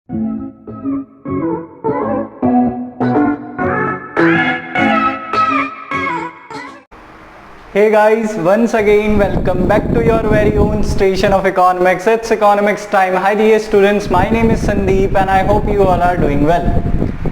Hey guys, once again welcome back to your very own station of economics. It's economics time. Hi dear students, my name is Sandeep and I hope you all are doing well.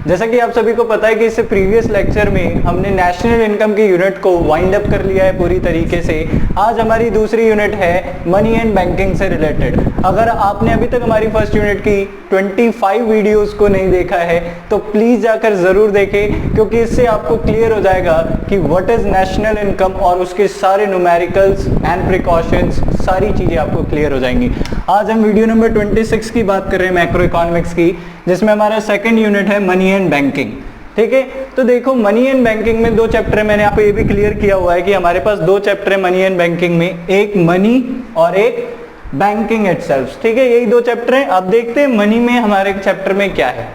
जैसा कि आप सभी को पता है कि इससे previous lecture में हमने नेशनल इनकम की यूनिट को वाइंड अप कर लिया है पूरी तरीके से। आज हमारी दूसरी यूनिट है मनी एंड बैंकिंग से रिलेटेड। अगर आपने अभी तक हमारी फर्स्ट यूनिट की 25 वीडियोस को नहीं देखा है तो प्लीज जाकर जरूर देखें, क्योंकि इससे आपको क्लियर हो जाएगा कि व्हाट इज नेशनल इनकम और उसके सारे न्यूमेरिकल्स एंड प्रिकॉशंस, सारी चीजें आपको क्लियर हो जाएंगी। आज हम वीडियो नंबर 26 की बात कर रहे हैं मैक्रो इकोनॉमिक्स की, जिसमें हमारा सेकंड यूनिट है मनी एंड बैंकिंग। ठीक है, तो देखो मनी एंड बैंकिंग में दो चैप्टर है। मैंने आपको ये भी क्लियर किया हुआ है कि हमारे पास दो चैप्टर है मनी एंड बैंकिंग में, एक मनी और एक बैंकिंग इटसेल्फ। ठीक है, यही दो चैप्टर हैं। अब देखते हैं मनी में हमारे चैप्टर में क्या है।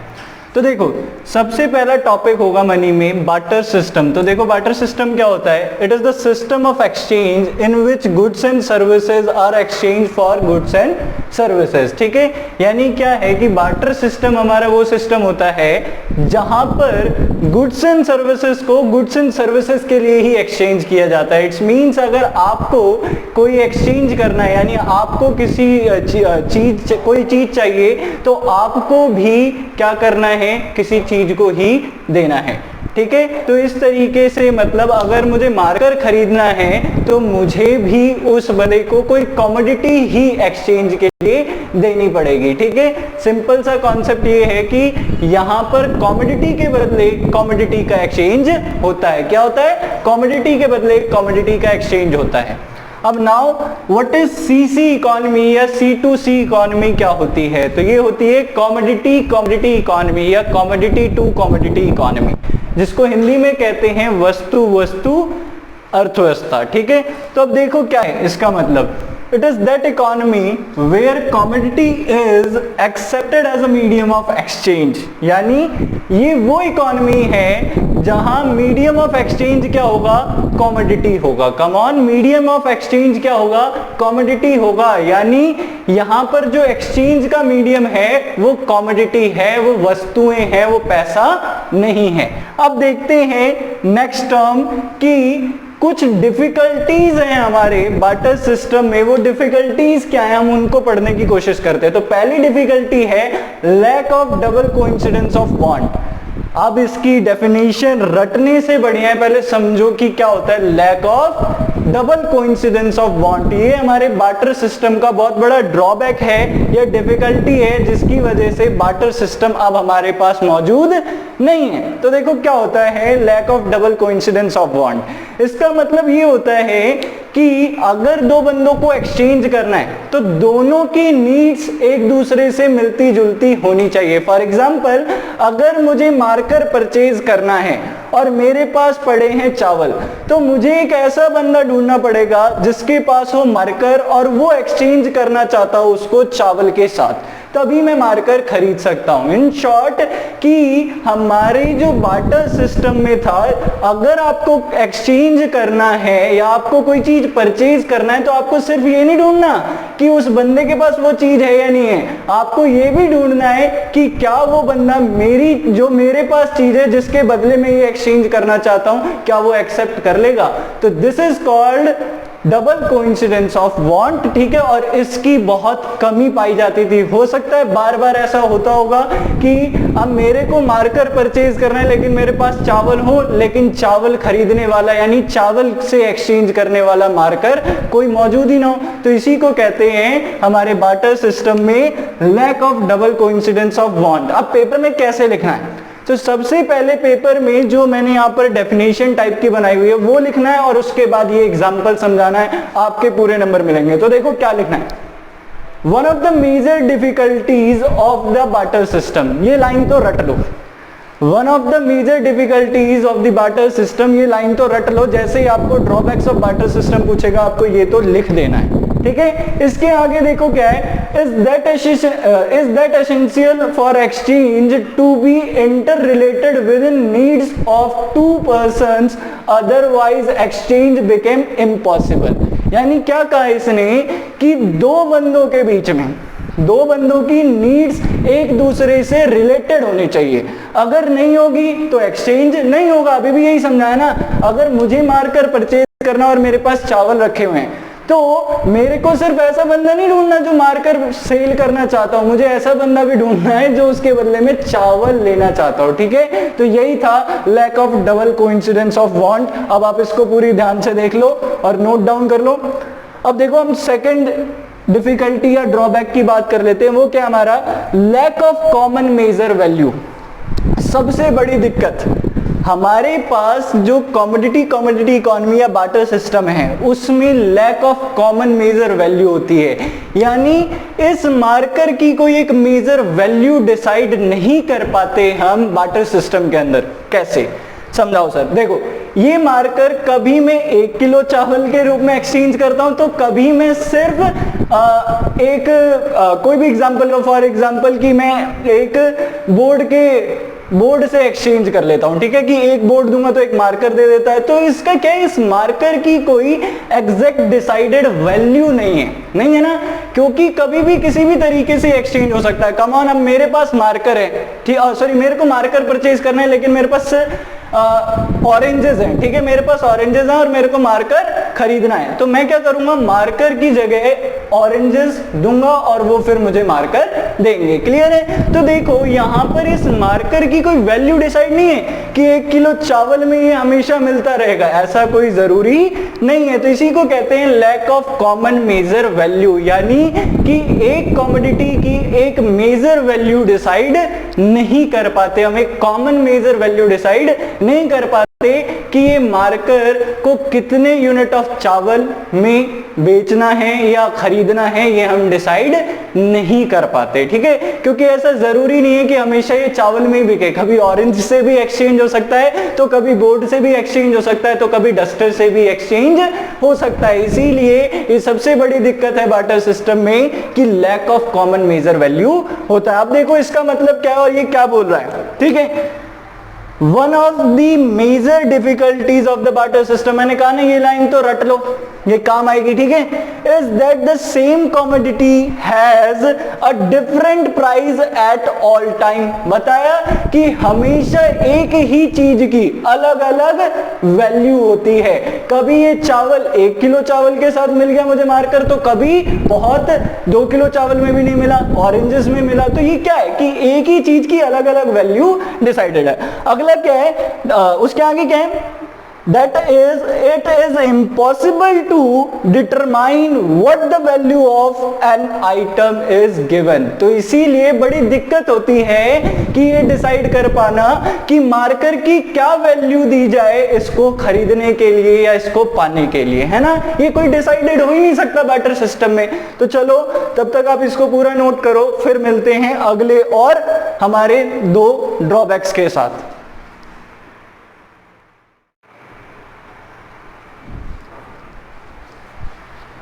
तो देखो सबसे पहला टॉपिक होगा मनी में बार्टर सिस्टम। तो देखो बार्टर सिस्टम क्या होता है? It is the system of exchange in which goods and services are exchange for goods and services. ठीक है, यानी क्या है कि बार्टर सिस्टम हमारा वो सिस्टम होता है जहां पर गुड्स एंड सर्विसेज को गुड्स एंड सर्विसेज के लिए ही एक्सचेंज किया जाता है। इट्स मीन्स अगर आपको कोई एक्सचेंज करना है, यानी आपको किसी चीज कोई चीज चाहिए तो आपको भी क्या करना है, किसी चीज को ही देना है। ठीक है, तो इस तरीके से मतलब अगर मुझे मार्कर खरीदना है तो मुझे भी उस बंदे को कोई कमोडिटी ही एक्सचेंज के लिए देनी पड़ेगी। ठीक है, सिंपल सा कॉन्सेप्ट ये है कि यहां पर कमोडिटी के बदले कमोडिटी का एक्सचेंज होता है। क्या होता है? कमोडिटी के बदले कमोडिटी का एक्सचेंज होता है। अब now what is CC economy या C2C इकोनॉमी क्या होती है? तो ये होती है कमोडिटी इकोनॉमी या कमोडिटी टू कमोडिटी इकोनॉमी, जिसको हिंदी में कहते हैं वस्तु अर्थव्यवस्था। ठीक है, तो अब देखो क्या है इसका मतलब। It is that economy where commodity is accepted as a medium of exchange। यानी ये वो इकोनॉमी है जहां मीडियम ऑफ एक्सचेंज क्या होगा? कमोडिटी होगा। Come on, medium of exchange क्या होगा? कमोडिटी होगा। यानी यहां पर जो एक्सचेंज का मीडियम है वो कमोडिटी है, वो वस्तुएं हैं, वो पैसा नहीं है। अब देखते हैं नेक्स्ट टर्म की कुछ डिफिकल्टीज हैं हमारे बार्टर सिस्टम में। वो डिफिकल्टीज क्या है, हम उनको पढ़ने की कोशिश करते हैं। तो पहली डिफिकल्टी है lack of double coincidence of want. अब इसकी डेफिनेशन रटने से बढ़िया है, पहले समझो कि क्या होता है lack of double coincidence of want. ये हमारे बार्टर सिस्टम का बहुत बड़ा ड्रॉबैक है, ये डिफिकल्टी है जिसकी वजह से बार्टर सिस्टम अब हमारे पास मौजूद नहीं है। तो देखो क्या होता है lack of double coincidence of want. इसका मतलब ये होता है कि अगर दो बंदों को एक्सचेंज करना है तो दोनों की नीड्स एक दूसरे से मिलती जुलती होनी चाहिए। फॉर एग्जाम्पल, अगर मुझे मार्कर परचेज करना है और मेरे पास पड़े हैं चावल, तो मुझे एक ऐसा बंदा ढूंढना पड़ेगा जिसके पास हो मार्कर और वो एक्सचेंज करना चाहता हो उसको चावल के साथ, तभी मैं मार्कर खरीद सकता हूं। इन शॉर्ट कि हमारे जो बार्टर सिस्टम में था, अगर आपको एक्सचेंज करना है या आपको कोई चीज परचेज करना है तो आपको सिर्फ ये नहीं ढूंढना कि उस बंदे के पास वो चीज है या नहीं है, आपको ये भी ढूंढना है कि क्या वो बंदा मेरे पास चीज है जिसके बदले में ये एक्सचेंज करना चाहता हूं, क्या वो एक्सेप्ट कर लेगा। तो this is called double coincidence of want. ठीक है, और इसकी बहुत कमी पाई जाती थी। हो सकता है बार बार ऐसा होता होगा कि अब मेरे को मार्कर परचेज करना है लेकिन मेरे पास चावल हो, लेकिन चावल खरीदने वाला यानी चावल से एक्सचेंज करने वाला मार्कर कोई मौजूद ही ना हो। तो इसी को कहते हैं हमारे बार्टर सिस्टम में lack of double coincidence of want. अब पेपर में कैसे लिखना है? तो सबसे पहले पेपर में जो मैंने यहाँ पर डेफिनेशन टाइप की बनाई हुई है वो लिखना है और उसके बाद ये एग्जांपल समझाना है, आपके पूरे नंबर मिलेंगे। तो देखो क्या लिखना है। One of the major difficulties of the barter system, ये लाइन तो रट लो। One of the major difficulties of the barter system, ये लाइन तो रट लो। जैसे ही आपको ड्रॉबैक्स ऑफ बार्टर सिस्टम पूछेगा आपको ये तो लिख देना है। ठीक है, इसके आगे देखो क्या है, is that essential for exchange to be inter related with in needs of two persons, otherwise exchange became impossible. यानी क्या कहा इसने कि दो बंदों के बीच में दो बंदों की नीड्स एक दूसरे से रिलेटेड होनी चाहिए, अगर नहीं होगी तो एक्सचेंज नहीं होगा। अभी भी यही समझाया ना, अगर मुझे मार्कर परचेज करना और मेरे पास चावल रखे हुए हैं तो मेरे को सिर्फ ऐसा बंदा नहीं ढूंढना जो मार्कर सेल करना चाहता हूं, मुझे ऐसा बंदा भी ढूंढना है जो उसके बदले में चावल लेना चाहता हूं। ठीक है, तो यही था lack of double coincidence of want. अब आप इसको पूरी ध्यान से देख लो और नोट डाउन कर लो। अब देखो हम सेकंड डिफिकल्टी या ड्रॉबैक की बात कर लेते हैं, वो क्या हमारा lack of common measure value. सबसे बड़ी दिक्कत हमारे पास जो कमोडिटी इकोनॉमी या बार्टर सिस्टम है उसमें lack of common measure value होती है, यानी इस मार्कर की कोई एक मेजर वैल्यू डिसाइड नहीं कर पाते हम बार्टर सिस्टम के अंदर। कैसे समझाओ सर? देखो ये मार्कर कभी मैं 1 किलो चावल के रूप में एक्सचेंज करता हूं तो कभी मैं सिर्फ कोई भी एग्जांपल लो, फॉर एग्जांपल कि मैं एक बोर्ड से एक्सचेंज कर लेता हूं। ठीक है, कि एक बोर्ड दूंगा तो एक मार्कर दे देता है। तो इसका क्या है, इस मार्कर की कोई एग्जैक्ट डिसाइडेड वैल्यू नहीं है ना, क्योंकि कभी भी किसी भी तरीके से एक्सचेंज हो सकता है। कम ऑन, अब मेरे पास मार्कर है, ठीक, सॉरी मेरे को मार्कर परचेज करना है लेकिन मेरे पास ऑरेंजेस हैं। ठीक है, मेरे पास ऑरेंजेस हैं और मेरे को मार्कर खरीदना है, तो मैं क्या करूंगा, मार्कर की जगह ऑरेंजेस दूंगा और वो फिर मुझे मार्कर देंगे। क्लियर है? तो देखो यहां पर इस मार्कर की कोई वैल्यू डिसाइड नहीं है कि 1 किलो चावल में ये हमेशा मिलता रहेगा, ऐसा कोई जरूरी नहीं है। तो इसी को कहते हैं lack of common measure value, यानी कि एक कमोडिटी की एक मेजर वैल्यू डिसाइड नहीं कर पाते, हम एक कॉमन मेजर वैल्यू डिसाइड नहीं कर पाते कि ये मार्कर को कितने यूनिट ऑफ चावल में बेचना है या खरीदना है, ये हम डिसाइड नहीं कर पाते। ठीक है, क्योंकि ऐसा जरूरी नहीं है कि हमेशा ये चावल में ही बिके, कभी ऑरेंज से भी एक्सचेंज हो सकता है, तो कभी बोर्ड से भी एक्सचेंज हो सकता है, तो कभी डस्टर से भी एक्सचेंज हो सकता है। इसीलिए ये सबसे बड़ी दिक्कत है बार्टर सिस्टम में कि lack of common measure value होता है। अब देखो इसका मतलब क्या है और ये क्या बोल रहा है। ठीक है, one of the major difficulties of the barter system, मैंने कहा ना ये लाइन तो रट लो, ये काम आएगी। ठीक है, is that the same commodity has a different price at all time. बताया कि हमेशा एक ही चीज की अलग अलग वैल्यू होती है। कभी ये चावल 1 किलो चावल के साथ मिल गया मुझे मार्कर, तो कभी बहुत 2 किलो चावल में भी नहीं मिला, ऑरेंजेस में मिला। तो ये क्या है कि एक ही चीज की अलग अलग वैल्यू डिसाइडेड है। अगला क्या है, उसके आगे क्या है, that is it is impossible to determine what the value of an item is given। तो इसीलिए बड़ी दिक्कत होती है कि ये डिसाइड कर पाना कि मार्कर की क्या वैल्यू दी जाए इसको खरीदने के लिए या इसको पाने के लिए, है ना। ये कोई डिसाइडेड हो ही नहीं सकता बार्टर सिस्टम में। तो चलो तब तक आप इसको पूरा नोट करो, फिर मिलते हैं अगले और हमारे 2 ड्रॉबैक्स के साथ।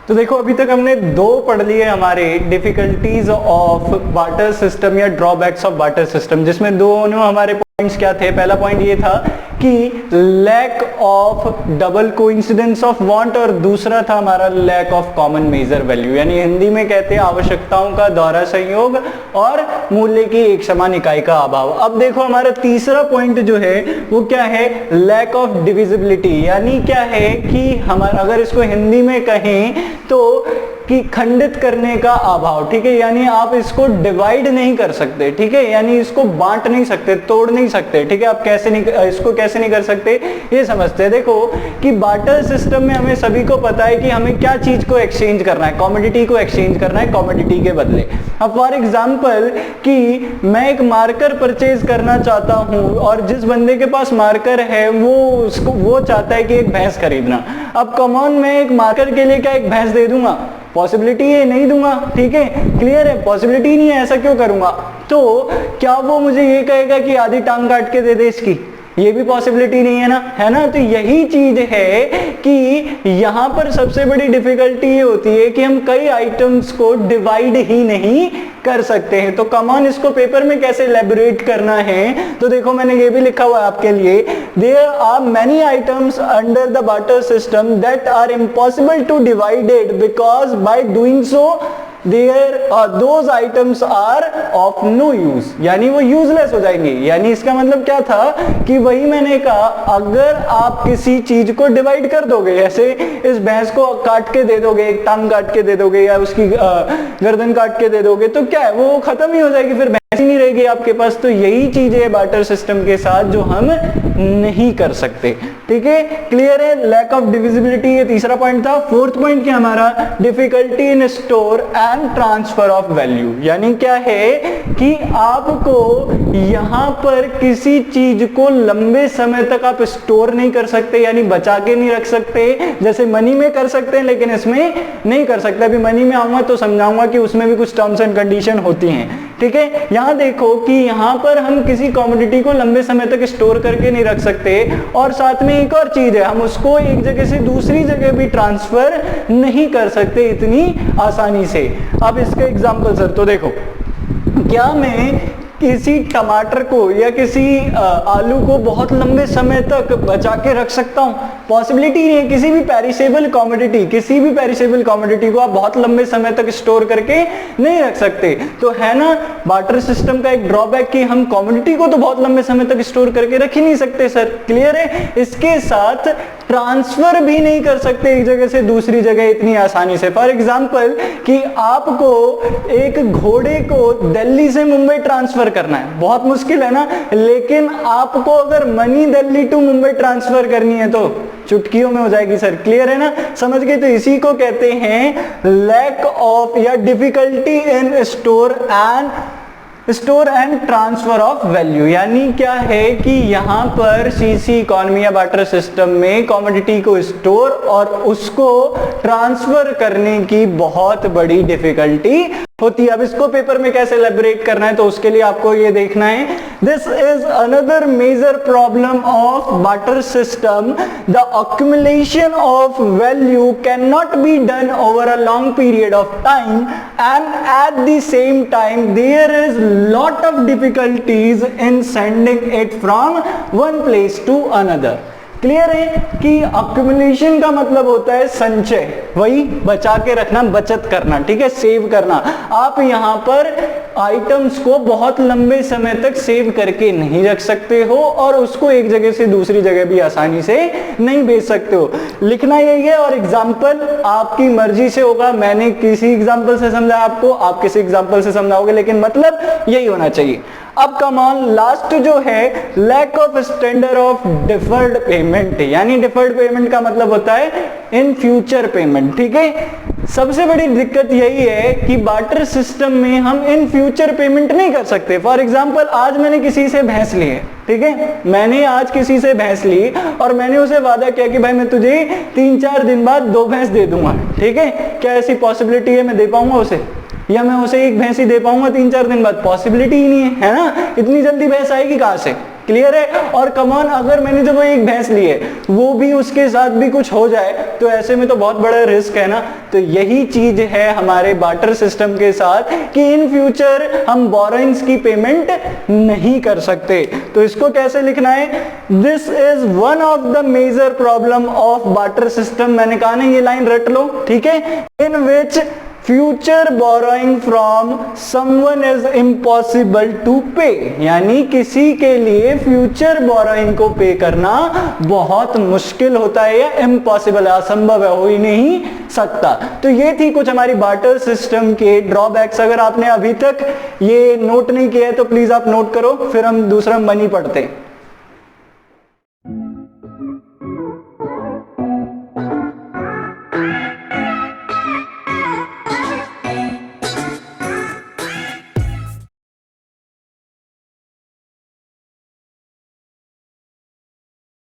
तो देखो अभी तक हमने 2 पढ़ लिए हमारे डिफिकल्टीज ऑफ बार्टर सिस्टम या ड्रॉबैक्स ऑफ बार्टर सिस्टम, जिसमें दोनों हमारे पॉइंट्स क्या थे। पहला पॉइंट ये था कि lack of double coincidence of want और दूसरा था हमारा lack of common measure value, यानी हिंदी में कहते हैं आवश्यकताओं का दोहरा संयोग और मूल्य की एक समान इकाई का अभाव। अब देखो हमारा तीसरा पॉइंट जो है वो क्या है, लैक ऑफ डिविजिबिलिटी, यानी क्या है कि हमारा अगर इसको हिंदी में कहें तो कि खंडित करने का अभाव। ठीक है, यानी आप इसको डिवाइड नहीं कर सकते। ठीक है, यानी इसको बांट नहीं सकते, तोड़ नहीं सकते। ठीक है, आप कैसे नहीं, इसको कैसे नहीं कर सकते ये समझते हैं। देखो कि बार्टर सिस्टम में हमें सभी को पता है कि हमें क्या चीज को एक्सचेंज करना है, कमोडिटी को एक्सचेंज करना है कमोडिटी के बदले। अब फॉर एग्जांपल कि मैं एक मार्कर परचेज करना चाहता हूं और जिस बंदे के पास मार्कर है वो चाहता है कि एक भैंस खरीदना। अब कमॉन मैं एक मार्कर के लिए क्या एक भैंस दे दूंगा? पॉसिबिलिटी है नहीं दूंगा। ठीक है, क्लियर है, पॉसिबिलिटी नहीं है, ऐसा क्यों करूंगा? तो क्या वो मुझे ये कहेगा कि आधी टांग काट के दे दे इसकी? ये भी पॉसिबिलिटी नहीं है ना, है ना। तो यही चीज है कि यहां पर सबसे बड़ी डिफिकल्टी ये होती है कि हम कई आइटम्स को डिवाइड ही नहीं कर सकते हैं। तो कमान इसको पेपर में कैसे एलैबोरेट करना है, तो देखो मैंने ये भी लिखा हुआ है आपके लिए, there are many items under the barter system that are impossible to divided because by doing so those items are of no use, यानी वो यूजलेस हो जाएंगे। यानी इसका मतलब क्या था कि वही मैंने कहा, अगर आप किसी चीज को डिवाइड कर दोगे, ऐसे इस भैंस को काट के दे दोगे, एक टांग काट के दे दोगे या उसकी गर्दन काट के दे दोगे, तो क्या है वो खत्म ही हो जाएगी, फिर भैंस ही नहीं रहेगी आपके पास। तो यही चीज है बार्टर सिस्टम के साथ जो हम नहीं कर सकते। ठीक है, क्लियर है? लैक ऑफ डिविजिबिलिटी ये तीसरा पॉइंट था। फोर्थ पॉइंट क्या हमारा, difficulty in store and transfer of value. यानी क्या है कि आपको यहां पर किसी चीज को लंबे समय तक आप स्टोर नहीं कर सकते, यानी बचा के नहीं रख सकते। जैसे मनी में कर सकते हैं लेकिन इसमें नहीं कर सकते। अभी मनी में आऊंगा तो समझाऊंगा कि उसमें भी कुछ टर्म्स एंड कंडीशन होती हैं। ठीक है, यहां देखो कि यहां पर हम किसी कमोडिटी को लंबे समय तक स्टोर करके नहीं रख सकते, और साथ में एक और चीज है, हम उसको एक जगह से दूसरी जगह भी ट्रांसफर नहीं कर सकते इतनी आसानी से। अब इसका एग्जांपल सर, तो देखो क्या मैं किसी टमाटर को या किसी आलू को बहुत लंबे समय तक बचा के रख सकता हूं? पॉसिबिलिटी नहीं है। किसी भी पेरिशेबल कमोडिटी को आप बहुत लंबे समय तक स्टोर करके नहीं रख सकते। तो है ना बार्टर सिस्टम का एक ड्रॉबैक कि हम कमोडिटी को तो बहुत लंबे समय तक स्टोर करके रख ही नहीं सकते सर। क्लियर है? इसके साथ ट्रांसफर भी नहीं कर सकते एक जगह से दूसरी जगह इतनी आसानी से। फॉर एग्जाम्पल कि आपको एक घोड़े को दिल्ली से मुंबई ट्रांसफर करना है, बहुत मुश्किल है ना, लेकिन आपको अगर money Delhi to Mumbai transfer करनी है तो चुटकियों में हो जाएगी सर। क्लियर है ना, समझ गए? तो इसी को कहते हैं लैक ऑफ या difficulty in store and transfer of value. यानी क्या है कि यहां पर सीसी इकोनॉमी या बार्टर सिस्टम में कमोडिटी को स्टोर और उसको ट्रांसफर करने की बहुत बड़ी डिफिकल्टी होती है। अब इसको पेपर में कैसे एलैबोरेट करना है तो उसके लिए आपको ये देखना है, this is another major problem of barter system, the accumulation of value cannot be done over a long period of time, and at the same time there is lot of difficulties in sending it from one place to another। Clear है कि accumulation का मतलब होता है संचय, वही बचा के रखना, बचत करना, ठीक है, सेव करना। आप यहां पर आइटम्स को बहुत लंबे समय तक सेव करके नहीं रख सकते हो और उसको एक जगह से दूसरी जगह भी आसानी से नहीं भेज सकते हो। लिखना यही है और एग्जाम्पल आपकी मर्जी से होगा। मैंने किसी एग्जाम्पल से समझाया आपको, आप किसी एग्जाम्पल से समझाओगे, लेकिन मतलब यही होना चाहिए। अब कम ऑन लास्ट जो है lack of standard of deferred payment, यानी डिफर्ड पेमेंट का मतलब होता है इन फ्यूचर पेमेंट। ठीक है, सबसे बड़ी दिक्कत यही है कि बार्टर सिस्टम में हम इन फ्यूचर पेमेंट नहीं कर सकते। फॉर एग्जांपल आज मैंने किसी से भैंस ली है, ठीक है, मैंने आज किसी से भैंस ली और मैंने उसे वादा किया कि भाई मैं तुझे 3-4 दिन बाद 2 भैंस दे दूंगा। ठीक है, क्या ऐसी पॉसिबिलिटी है मैं दे पाऊंगा उसे, या मैं उसे एक भैंस ही दे पाऊंगा 3-4 दिन बाद? पॉसिबिलिटी ही नहीं है ना, इतनी जल्दी भैंस आएगी कहां से? क्लियर है? और कमान अगर मैंने जब वो एक भैंस ली है वो भी उसके साथ भी कुछ हो जाए तो ऐसे में तो बहुत बड़ा रिस्क है ना। तो यही चीज है हमारे बार्टर सिस्टम के साथ कि इन फ्यूचर हम बोरोइंग्स की पेमेंट नहीं कर सकते। तो इसको कैसे लिखना है, this is one of the major problem of barter system. मैंने कहा ना ये लाइन रट लो, ठीक है, in which future borrowing from someone is impossible to pay, यानी किसी के लिए फ्यूचर बोरोइंग को पे करना बहुत मुश्किल होता है या इम्पॉसिबल है, असंभव है, हो ही नहीं सकता। तो ये थी कुछ हमारी बार्टर सिस्टम के ड्रॉबैक्स। अगर आपने अभी तक ये नोट नहीं किया है तो प्लीज आप नोट करो, फिर हम दूसरा मनी पढ़ते हैं।